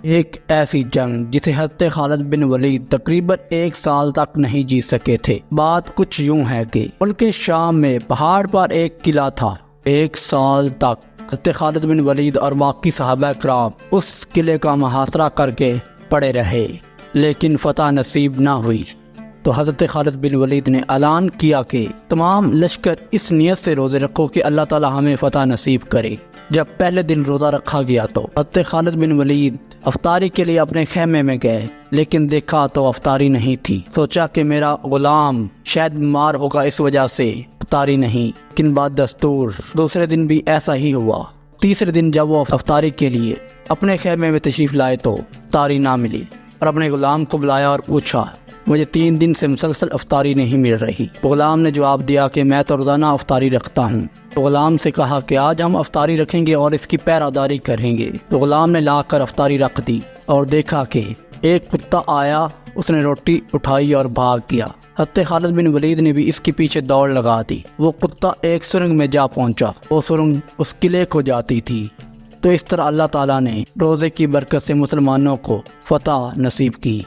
ایک ایسی جنگ جسے حضرت خالد بن ولید تقریباً 1 سال تک نہیں جیت سکے تھے۔ بات کچھ یوں ہے کہ ملک شام میں پہاڑ پر ایک قلعہ تھا۔ 1 سال تک حضرت خالد بن ولید اور باقی صحابہ کرام اس قلعے کا محاصرہ کر کے پڑے رہے، لیکن فتح نصیب نہ ہوئی۔ تو حضرت خالد بن ولید نے اعلان کیا کہ تمام لشکر اس نیت سے روزے رکھو کہ اللہ تعالی ہمیں فتح نصیب کرے۔ جب پہلے دن روزہ رکھا گیا تو حضرت خالد بن ولید افطاری کے لیے اپنے خیمے میں گئے، لیکن دیکھا تو افطاری نہیں تھی۔ سوچا کہ میرا غلام شاید بیمار ہوگا، اس وجہ سے افطاری نہیں، لیکن بعد دستور دوسرے دن بھی ایسا ہی ہوا۔ تیسرے دن جب وہ افطاری کے لیے اپنے خیمے میں تشریف لائے تو افطاری نہ ملی، اور اپنے غلام کو بلایا اور پوچھا مجھے 3 دن سے مسلسل افطاری نہیں مل رہی۔ غلام نے جواب دیا کہ میں تو روزانہ افطاری رکھتا ہوں۔ تو غلام سے کہا کہ آج ہم افطاری رکھیں گے اور اس کی پیراداری کریں گے۔ تو غلام نے لا کر افطاری رکھ دی اور دیکھا کہ ایک کتا آیا، اس نے روٹی اٹھائی اور بھاگ گیا۔ حضرت خالد بن ولید نے بھی اس کے پیچھے دوڑ لگا دی۔ وہ کتا ایک سرنگ میں جا پہنچا، وہ سرنگ اس قلعے کو جاتی تھی۔ تو اس طرح اللہ تعالیٰ نے روزے کی برکت سے مسلمانوں کو فتح نصیب کی۔